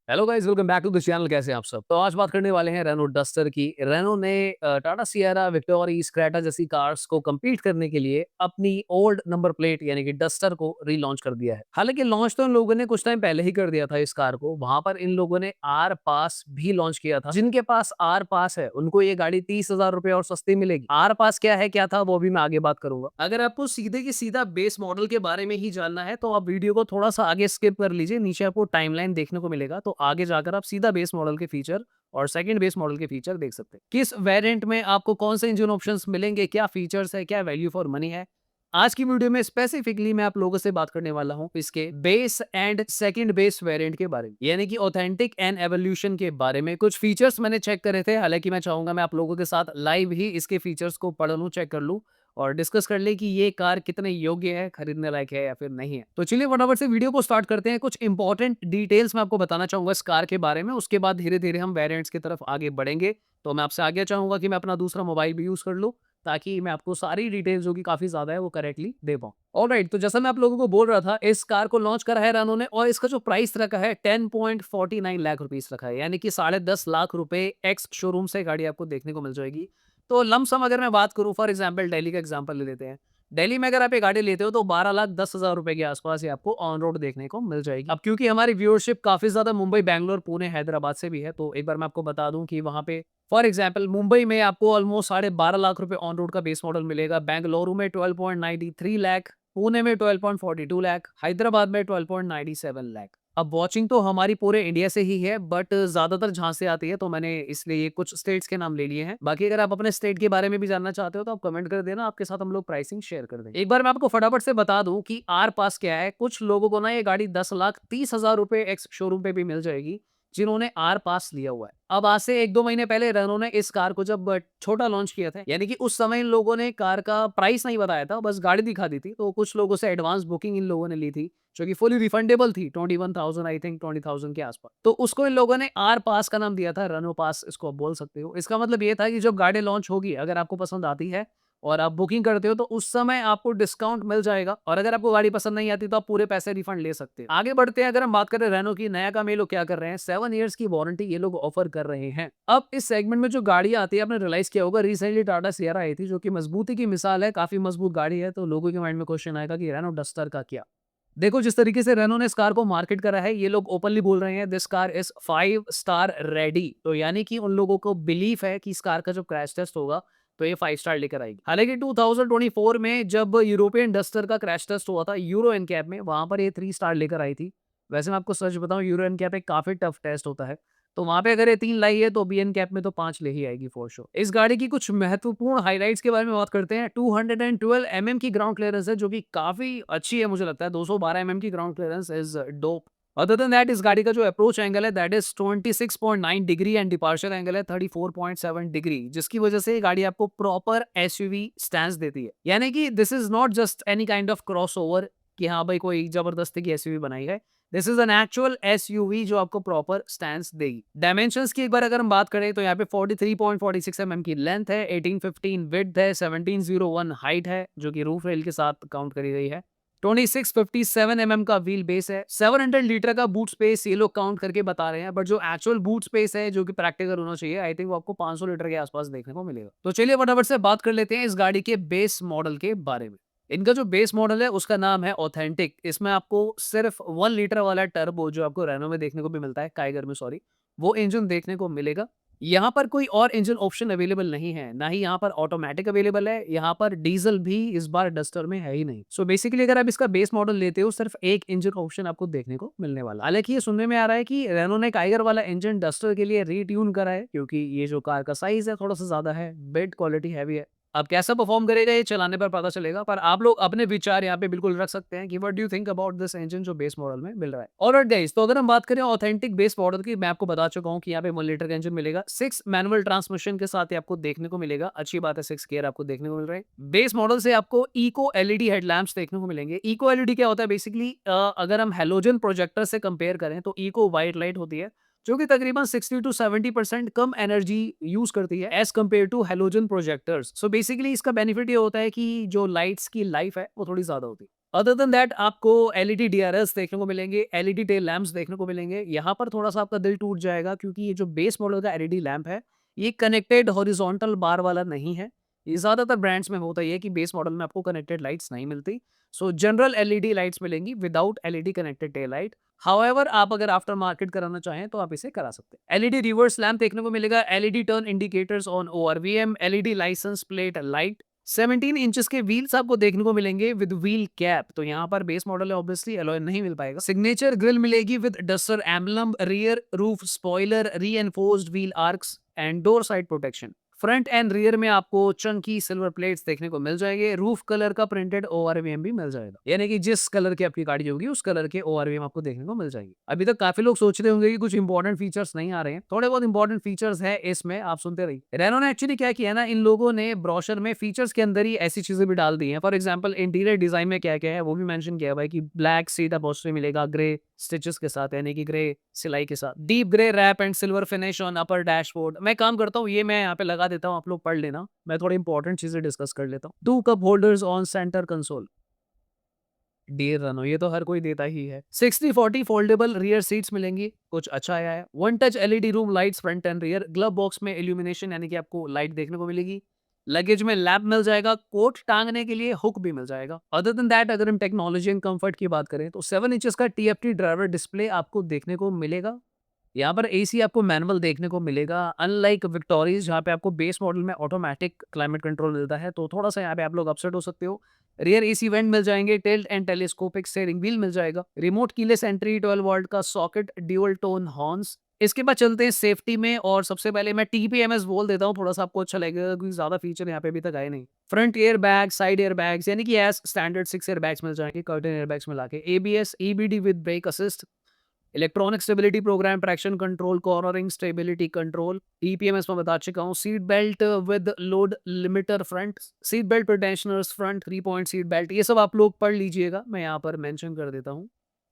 Hello guys, welcome back to the channel. कैसे हैं आप सब? तो आज बात करने वाले हैं रेनो डस्टर की। रेनो ने टाटा सिएरा, विक्टोरिया, क्रेटा जैसी कार्स को कम्पीट करने के लिए अपनी ओल्ड नंबर प्लेट यानी कि डस्टर को रीलॉन्च कर दिया है। हालांकि लॉन्च तो इन लोगों ने कुछ टाइम पहले ही कर दिया था इस कार को। वहां पर इन लोगों ने आर पास भी लॉन्च किया था। जिनके पास आर पास है उनको ये गाड़ी 30,000 रुपए और सस्ती मिलेगी। आर पास क्या है, क्या था, वो भी मैं आगे बात करूंगा। अगर आपको सीधे की सीधा बेस मॉडल के बारे में ही जानना है तो आप वीडियो को थोड़ा सा आगे स्किप कर लीजिए। नीचे आपको टाइमलाइन देखने को मिलेगा, तो आगे जाकर आप सीधा बेस मॉडल के फीचर और सेकंड बेस मॉडल के फीचर देख सकते हैं। किस वेरिएंट में आपको कौन से इंजन ऑप्शंस मिलेंगे, क्या फीचर्स है, क्या वैल्यू फॉर मनी है। आज की वीडियो में स्पेसिफिकली मैं आप लोगों से बात करने वाला हूं इसके base and second base variant के बारे में, यानी कि ऑथेंटिक एंड एवोल्यूशन के बारे में। कुछ फीचर्स मैंने चेक करे थे, हालांकि मैं चाहूंगा मैं आप लोगों के साथ लाइव ही इसके फीचर्स को पढ़ लूं, चेक कर लूं और डिस्कस कर ले कि ये कार कितने योग्य है, खरीदने लायक है या फिर नहीं है। तो चलिए फटाफट से वीडियो को स्टार्ट करते हैं। कुछ इंपॉर्टेंट डिटेल्स मैं आपको बताना चाहूंगा इस कार के बारे में, उसके बाद धीरे धीरे हम वेरिएंट्स की तरफ आगे बढ़ेंगे। तो मैं आपसे आगे चाहूंगा कि मैं अपना दूसरा मोबाइल भी यूज कर लूं, ताकि मैं आपको सारी डिटेल्स जो कि काफी ज्यादा है वो करेक्टली दे पाऊं। ऑलराइट, तो जैसा मैं आप लोगों को बोल रहा था, इस कार को लॉन्च करा है रेनो ने और इसका जो प्राइस रखा है 10.49 लाख रुपीस रखा है, यानी कि 10.5 लाख रुपए एक्स शोरूम से गाड़ी आपको देखने को मिल जाएगी। तो लमसम अगर मैं बात करूं, फॉर एग्जांपल दिल्ली का एग्जांपल ले लेते हैं। दिल्ली में अगर आप ये गाड़ी लेते हो तो 12,10,000 रुपए के आसपास ये आपको ऑन रोड देखने को मिल जाएगी। अब क्योंकि हमारी व्यूअरशिप काफी ज्यादा मुंबई, बैंगलोर, पुणे, हैदराबाद से भी है, तो एक बार मैं आपको बता दूं कि वहां पे फॉर एग्जांपल मुंबई में आपको ऑलमोस्ट 12.5 लाख रुपए ऑन रोड का बेस मॉडल मिलेगा, बेंगलुरु में 12.93 लाख, पुणे में 12.42 लाख, हैदराबाद में 12.97 लाख। अब वॉचिंग तो हमारी पूरे इंडिया से ही है, बट ज्यादातर जहां से आती है, तो मैंने इसलिए कुछ स्टेट्स के नाम ले लिए हैं। बाकी अगर आप अपने स्टेट के बारे में भी जानना चाहते हो तो आप कमेंट कर देना, आपके साथ हम लोग प्राइसिंग शेयर कर देंगे। एक बार मैं आपको फटाफट से बता दूं कि आर पास क्या है। कुछ लोगों को ना ये गाड़ी 10,30,000 रुपए एक्स शोरूम पे भी मिल जाएगी, जिन्होंने आर पास लिया हुआ है। अब आज से 1-2 महीने पहले रेनो ने इस कार को जब छोटा लॉन्च किया था, यानी कि उस समय इन लोगों ने कार का प्राइस नहीं बताया था, बस गाड़ी दिखा दी थी। तो कुछ लोगों से एडवांस बुकिंग इन लोगों ने ली थी, जो कि फुली रिफंडेबल थी, 21,000 आई थिंक 20,000 के आसपास। तो उसको इन लोगों ने आर पास का नाम दिया था, रेनो पास इसको आप बोल सकते हो। इसका मतलब ये था कि जब गाड़ी लॉन्च होगी, अगर आपको पसंद आती है और आप बुकिंग करते हो, तो उस समय आपको डिस्काउंट मिल जाएगा, और अगर आपको गाड़ी पसंद नहीं आती तो आप पूरे पैसे रिफंड ले सकते हैं। आगे बढ़ते हैं, अगर हम बात करें रेनो की, नया काम ये लोग क्या कर रहे हैं, 7 इयर्स की वारंटी ये लोग ऑफर कर रहे हैं। अब इस सेगमेंट में जो गाड़ी आती है, आपने रियलाइज किया होगा, रिसेंटली टाटा सिएरा आई थी, जो कि मजबूती की मिसाल है, काफी मजबूत गाड़ी है। तो लोगों के माइंड में क्वेश्चन आएगा कि रेनो डस्टर का क्या। देखो, जिस तरीके से रेनो ने इस कार को मार्केट करा है, ये लोग ओपनली बोल रहे हैं this car is 5 star ready. तो यानी कि उन लोगों को बिलीफ है कि इस कार का जब क्रैश टेस्ट होगा तो ये 5 स्टार लेकर आएगी। हालांकि 2024 में जब यूरोपियन डस्टर का क्रैश टेस्ट हुआ था यूरो एनकैप में, वहां पर ये 3 स्टार लेकर आई थी। वैसे मैं आपको सच बताऊं, यूरो एनकैप एक काफी टफ टेस्ट होता है, तो वहां पे अगर ये 3 लाई है तो बीएन कैप में तो 5 ले ही आएगी फॉर श्योर। इस गाड़ी की कुछ महत्वपूर्ण हाइलाइट्स के बारे में बात करते हैं। 212 की ग्राउंड क्लियरेंस है, जो कि काफी अच्छी है मुझे लगता है। 212 की ground clearance is dope. Other than that, इस गाड़ी का जो अप्रोच एंगल है that is 26.9 degree and departure angle है 34.7 डिग्री, जिसकी वजह से ये गाड़ी आपको प्रॉपर एसयूवी स्टैंस देती है। यानी कि this is not just any kind of crossover कि हाँ भाई कोई जबरदस्ती की एसयूवी बनाई है। This is an actual SUV जो आपको प्रॉपर स्टैंस देगी। डायमेंशंस की एक बार अगर हम बात करें तो यहाँ पे 43.46 की लेंथ है, 1815 विड्थ है, 1701 हाइट है, जो कि रूफ रेल के साथ काउंट करी गई है। 2657 का व्हील बेस है, 700 लीटर का बूट स्पेस ये लोग काउंट करके बता रहे हैं, बट जो एक्चुअल बूट स्पेस है, जो कि प्रैक्टिकल होना चाहिए, आई थिंक वो आपको 500 लीटर के आसपास देखने को मिलेगा। तो चलिए फटाफट से बात कर लेते हैं इस गाड़ी के बेस मॉडल के बारे में। इनका जो बेस मॉडल है उसका नाम है ऑथेंटिक। इसमें आपको सिर्फ 1 लीटर वाला टर्बो, जो आपको रेनो में देखने को भी मिलता है, काइगर में सॉरी, वो इंजन देखने को मिलेगा। यहाँ पर कोई और इंजन ऑप्शन अवेलेबल नहीं है, ना ही यहाँ पर ऑटोमेटिक अवेलेबल है, यहाँ पर डीजल भी इस बार डस्टर में है ही नहीं। सो बेसिकली अगर आप इसका बेस मॉडल लेते हो, सिर्फ एक इंजन ऑप्शन आपको देखने को मिलने वाला। हालांकि ये सुनने में आ रहा है कि रेनो ने काइगर वाला इंजन डस्टर के लिए रीट्यून करा है, क्योंकि ये जो कार का साइज है थोड़ा सा ज्यादा है, बिल्ड क्वालिटी हैवी है। अब कैसा परफॉर्म करेगा ये चलाने पर पता चलेगा, पर आप लोग अपने विचार यहाँ पे बिल्कुल रख सकते हैं कि what do you think about this engine जो बेस मॉडल में मिल रहा है। ऑलराइट गाइस, तो अगर हम बात करें ऑथेंटिक बेस मॉडल की, मैं आपको बता चुका हूँ कि यहाँ पे 1 लीटर का इंजन मिलेगा, 6 मैनुअल ट्रांसमिशन के साथ ही आपको देखने को मिलेगा। अच्छी बात है, 6 गियर आपको देखने को मिल रहा है। बेस मॉडल से आपको इको एलईडी हेडलैम्प्स देखने को मिलेंगे। इको एलईडी क्या होता है बेसिकली, अगर हम हेलोजन प्रोजेक्टर से कंपेयर करें तो इको व्हाइट लाइट होती है, जो कि तकरीबन 60 टू 70% कम एनर्जी यूज करती है as compare to halogen projectors. So basically इसका बेनिफिट ये होता है कि जो लाइट्स की लाइफ है वो थोड़ी ज्यादा होती है। अदर देन दैट आपको एलईडी डीआरएल्स देखने को मिलेंगे, एलईडी टेल लैंप्स देखने को मिलेंगे। यहाँ पर थोड़ा-सा आपका दिल टूट जाएगा क्योंकि ये जो बेस मॉडल का एलईडी लैंप है, ये कनेक्टेड हॉरिजॉन्टल बार वाला नहीं है। ये ज़्यादातर ब्रांड्स में होता ये है कि बेस मॉडल में आपको कनेक्टेड लाइट्स नहीं मिलती। सो जनरल एलईडी लाइट्स मिलेंगी without LED connected tail light. However आप अगर आफ्टर मार्केट कराना चाहें तो आप इसे करा सकते हैं। एलईडी रिवर्स लैंप देखने को मिलेगा, LED turn indicators on ORVM, LED licence plate light, 17 inches के व्हील्स आपको देखने को मिलेंगे विद व्हील कैप। तो यहाँ पर बेस मॉडल है, ऑब्वियसली एलॉय नहीं मिल पाएगा। सिग्नेचर ग्रिल मिलेगी with Duster emblem, rear roof spoiler, reinforced wheel arches and door side protection. Front and rear में आपको चंकी सिल्वर प्लेट्स देखने को मिल जाएंगे। रूफ कलर का प्रिंटेड ओआरवीएम भी मिल जाएगा, यानी कि जिस कलर की आपकी गाड़ी होगी उस कलर के ओआरवीएम आपको देखने को मिल जाएंगे। अभी तक काफी लोग सोच रहे होंगे कि कुछ इंपॉर्टेंट फीचर्स नहीं आ रहे हैं, थोड़े बहुत इंपॉर्टेंट फीचर्स है इसमें, आप सुनते रहिए। रेनो ने एक्चुअली क्या किया ना, इन लोगों ने ब्रोशर में फीचर्स के अंदर ही ऐसी चीजें भी डाल दी हैं। फॉर एग्जाम्पल इंटीरियर डिजाइन में क्या क्या है वो भी मेंशन किया हुआ है कि ब्लैक सीट अपहोल्स्ट्री मिलेगा ग्रे स्टिचेस के साथ, यानी कि ग्रे सिलाई के साथ, deep grey wrap and silver finish on upper dashboard. मैं काम करता हूँ, ये मैं यहाँ पे लगा देता हूँ, आप लोग पढ़ लेना, मैं थोड़ी इंपॉर्टेंट चीजें डिस्कस कर लेता हूँ। 2 cup holders on centre console, dear Renault, ये तो हर कोई देता ही है। 60-40 फोल्डेबल रियर सीट्स मिलेंगी, कुछ अच्छा आया है। One touch LED room lights front and rear, glove box में इल्यूमिनेशन यानी कि आपको लाइट देखने को मिलेगी। लगेज में लैप मिल जाएगा, कोट टांगने के लिए हुक भी मिल जाएगा। अदर देन दैट अगर हम टेक्नोलॉजी एंड कंफर्ट की बात करें तो 7 इंचेस का टीएफटी ड्राइवर डिस्प्ले आपको देखने को मिलेगा। यहाँ पर एसी आपको मैनुअल देखने को मिलेगा, अनलाइक विक्टोरीज जहाँ पे आपको बेस मॉडल में ऑटोमेटिक क्लाइमेट कंट्रोल मिलता है, तो थोड़ा सा यहाँ पे आप लोग अपसेट हो सकते हो। रियर एसी वेंट मिल जाएंगे, tilt and telescopic steering wheel मिल जाएगा, रिमोट कीलेस एंट्री, 12 वोल्ट का सॉकेट, ड्यूल टोन हॉर्न्स। इसके बाद चलते हैं सेफ्टी में, और सबसे पहले मैं टीपीएमएस बोल देता हूँ, थोड़ा सा आपको अच्छा लगेगा क्योंकि ज्यादा फीचर यहाँ पे अभी तक आए नहीं। Front air bag, side air bags, यानी कि एज स्टैंडर्ड 6 एयर बैग्स मिल जाएंगे, कर्टन एयर बैग्स मिला के, ABS EBD with brake assist, electronic stability program, traction control, cornering stability control, EPMS में बता चुका हूँ, seat belt with load limiter front, seat belt pretensioners front, 3 point seat belt, ये सब आप लोग पढ़ लीजिएगा, मैं यहाँ पर मेंशन कर देता हूँ।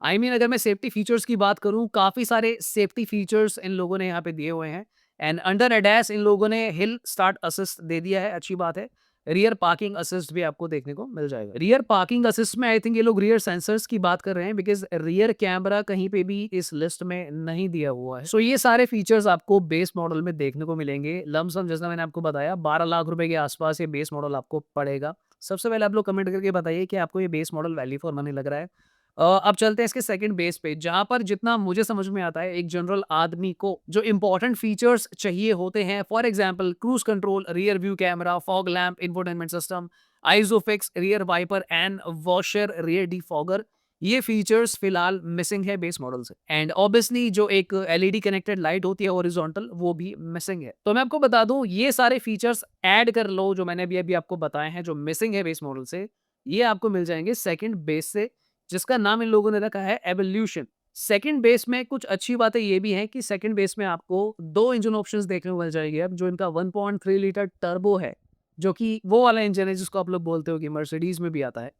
अगर मैं सेफ्टी फीचर्स की बात करूँ, काफी सारे सेफ्टी फीचर्स इन लोगों ने यहाँ पे दिए हुए हैं। एंड अंडर एडैस इन लोगों ने हिल स्टार्ट असिस्ट दे दिया है, अच्छी बात है। रियर पार्किंग असिस्ट भी आपको देखने को मिल जाएगा। रियर पार्किंग असिस्ट में आई थिंक ये लोग रियर सेंसर्स की बात कर रहे हैं, बिकॉज रियर कैमरा कहीं पे भी इस लिस्ट में नहीं दिया हुआ है। सो ये सारे फीचर्स आपको बेस मॉडल में देखने को मिलेंगे। लमसम जैसा मैंने आपको बताया 12 लाख रुपए के आसपास ये बेस मॉडल आपको पड़ेगा। सबसे पहले आप लोग कमेंट करके बताइए कि आपको ये base model value for money लग रहा है। अब चलते हैं इसके सेकंड बेस पे, जहां पर जितना मुझे समझ में आता है एक जनरल आदमी को जो इंपॉर्टेंट फीचर्स चाहिए होते हैं, for example cruise control, rear view camera, fog lamp, infotainment system, Isofix, rear wiper and washer, rear defogger, ये फीचर्स फिलहाल मिसिंग है बेस मॉडल से। एंड ऑब्वियसली जो एक एलईडी कनेक्टेड लाइट होती है हॉरिजॉन्टल, वो भी मिसिंग है। तो मैं आपको बता दूं, ये सारे फीचर्स ऐड कर लो जो मैंने अभी आपको बताए हैं जो मिसिंग है बेस मॉडल से, ये आपको मिल जाएंगे सेकंड बेस से, जिसका नाम इन लोगों ने रखा है एवोल्यूशन। सेकंड बेस में कुछ अच्छी बातें ये भी हैं कि सेकंड बेस में आपको 2 इंजन ऑप्शंस देखने को मिल जाएंगे। अब जो इनका 1.3 लीटर टर्बो है, जो कि वो वाला इंजन है जिसको आप लोग बोलते हो कि मर्सिडीज में भी आता है,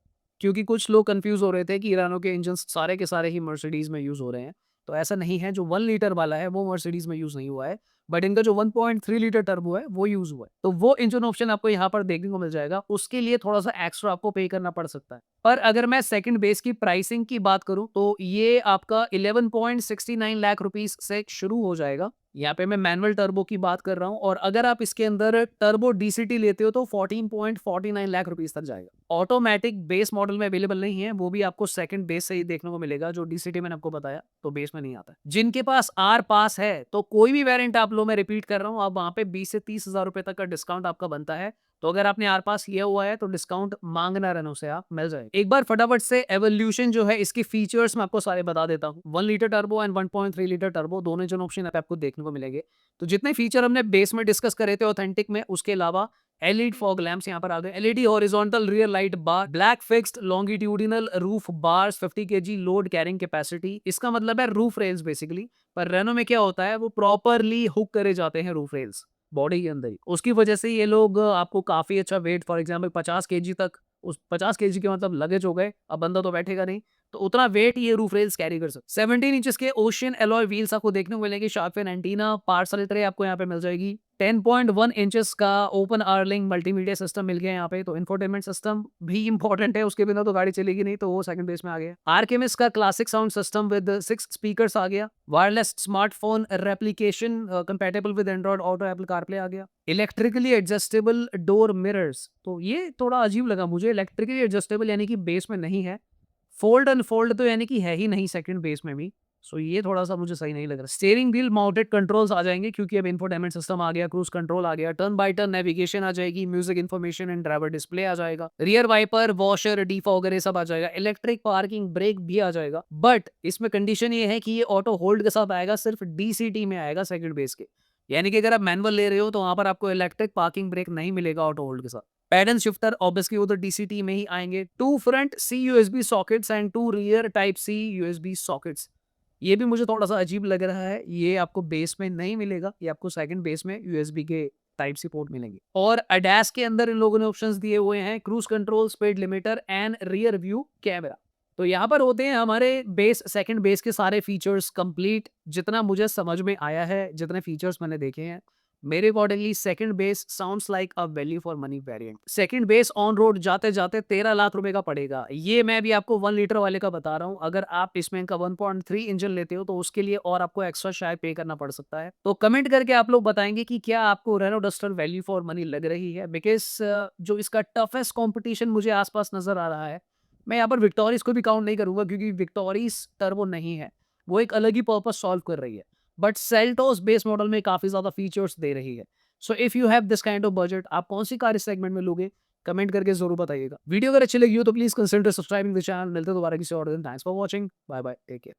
क्योंकि कुछ लोग कंफ्यूज हो रहे थे कि इरानो के इंजन सारे के सारे ही मर्सिडीज में यूज हो रहे हैं। तो ऐसा नहीं है, जो 1 लीटर वाला है वो मर्सिडीज में यूज नहीं हुआ है, बट इनका जो 1.3 लीटर टर्बो है वो यूज हुआ है। तो वो इंजन ऑप्शन आपको यहाँ पर देखने को मिल जाएगा, उसके लिए थोड़ा सा एक्स्ट्रा आपको पे करना पड़ सकता है। पर अगर मैं सेकंड बेस की प्राइसिंग की बात करूं तो ये आपका 11.69 लाख रुपीस से शुरू हो जाएगा। यहाँ पे मैं मैनुअल टर्बो की बात कर रहा हूँ, और अगर आप इसके अंदर टर्बो डीसीटी लेते हो तो 14.49 लाख रुपीस तक जाएगा। ऑटोमेटिक बेस मॉडल में अवेलेबल नहीं है, वो भी आपको सेकंड बेस से ही देखने को मिलेगा। जो डीसीटी मैंने आपको बताया तो बेस में नहीं आता है। जिनके पास आर पास है तो कोई भी वेरिएंट आप लो, मैं रिपीट कर रहा हूँ, आप वहां पे 20 से 30 हजार रुपए तक का डिस्काउंट आपका बनता है। तो अगर आपने आर पास लिया हुआ है तो डिस्काउंट मांगना रेनो से आप मिल जाए। एक बार फटाफट से एवोल्यूशन जो है इसके फीचर्स मैं आपको सारे बता देता हूँ। 1 litre turbo and 1.3 litre turbo दोनों इंजन ऑप्शन आपको देखने को मिलेंगे। तो जितने फीचर हमने बेस में डिस्कस करे थे ऑथेंटिक में, उसके अलावा एलईडी फॉग लैंप्स यहाँ पर आ गए, LED horizontal rear light bar, black fixed longitudinal roof bars, 50 KG load carrying capacity, इसका मतलब है रूफ रेल्स बेसिकली। पर रेनो में क्या होता है, वो प्रॉपरली हुक करे जाते हैं रूफ रेल्स बॉडी के अंदर ही, उसकी वजह से ये लोग आपको काफी अच्छा वेट, फॉर एग्जांपल 50 केजी तक, उस 50 केजी के मतलब लगेज हो गए, अब बंदा तो बैठेगा नहीं, तो उतना वेट ये रूफ रेल्स कैरी कर सकते। 17 इंचेस के ओशियन एलॉय व्हील्स आपको देखने को मिलेंगे, shark fin antenna, parcel tray आपको यहाँ पे मिल जाएगी, 10.1 इंचेस का ओपन अर्लिंग मल्टीमीडिया सिस्टम मिल गया यहाँ पे, तो इंफोटेनमेंट सिस्टम भी इंपॉर्टेंट है, उसके बिना तो गाड़ी चलेगी नहीं, तो वो सेकंड बेस में आ गया। आर्केमिस का classic sound system with 6 speakers आ गया। Wireless smartphone replication compatible with Android Auto, Apple CarPlay आ गया। इलेक्ट्रिकली एडजस्टेबल डोर मिरर्स, तो ये थोड़ा अजीब लगा मुझे, इलेक्ट्रिकली एडजस्टेबल यानी कि बेस में नहीं है, फोल्ड अनफोल्ड तो यानी कि है ही नहीं सेकंड बेस में भी। सो ये थोड़ा-सा मुझे सही नहीं लग रहा। स्टीयरिंग व्हील माउंटेड कंट्रोल्स आ जाएँगे क्योंकि अब इंफोटेनमेंट सिस्टम आ गया, क्रूज कंट्रोल आ गया, टर्न बाय टर्न नेविगेशन आ जाएगी, music information and driver display आ जाएगा, रियर वाइपर, वॉशर, डिफॉगर ये सब आ जाएगा, इलेक्ट्रिक पार्किंग ब्रेक भी आ जाएगा। बट इसमें कंडीशन ये है कि ये ऑटो होल्ड के साथ आएगा, सिर्फ डीसीटी में आएगा सेकंड बेस के। यानी कि अगर आप मैनुअल ले रहे हो तो वहाँ पर आपको इलेक्ट्रिक पार्किंग ब्रेक नहीं मिलेगा ऑटो होल्ड के साथ। पैडल शिफ्टर ऑब्वियसली वो तो डीसीटी में ही आएंगे। 2 front C USB sockets and 2 rear type C USB sockets. ये भी मुझे थोड़ा-सा अजीब लग रहा है। ये आपको बेस में नहीं मिलेगा, ये आपको सेकंड बेस में यूएसबी के टाइप सी पोर्ट मिलेंगे। और अडैस के अंदर इन लोगों ने ऑप्शंस दिए हुए हैं cruise control, speed limiter and rear view camera. तो यहाँ पर होते हैं हमारे बेस सेकंड बेस के सारे फीचर्स कंप्लीट, जितना मुझे समझ में आया है, जितने फीचर्स मैंने देखे हैं। मेरे accordingly second base sounds like a value for money variant. Second base on road जाते-जाते 13 लाख रुपए का पड़ेगा। ये मैं भी आपको 1 लीटर वाले का बता रहा हूँ। अगर आप इसमें का 1.3 इंजन लेते हो तो उसके लिए और आपको एक्स्ट्रा शायद पे करना पड़ सकता है। तो कमेंट करके आप लोग बताएँगे कि क्या आपको Renault Duster value for money लग रही है? बिकॉज़ जो इसका टफेस्ट कॉम्पिटिशन मुझे आस-पास नज़र आ रहा है, मैं यहाँ पर विक्टोरिस को भी काउंट नहीं करूँगा क्योंकि विक्टोरिस टर्बो नहीं है। वो एक अलग ही पर्पस सॉल्व कर रही है। बट सेल्टोस बेस मॉडल में काफ़ी ज़्यादा फीचर्स दे रही है। So if you have this kind of budget, आप कौन सी कार इस सेगमेंट में लोगे? कमेंट करके ज़रूर बताइएगा। वीडियो अगर अच्छी लगी हो तो please consider subscribing the channel. मिलते हैं दोबारा किसी और दिन। Thanks for watching. Bye bye. Take care.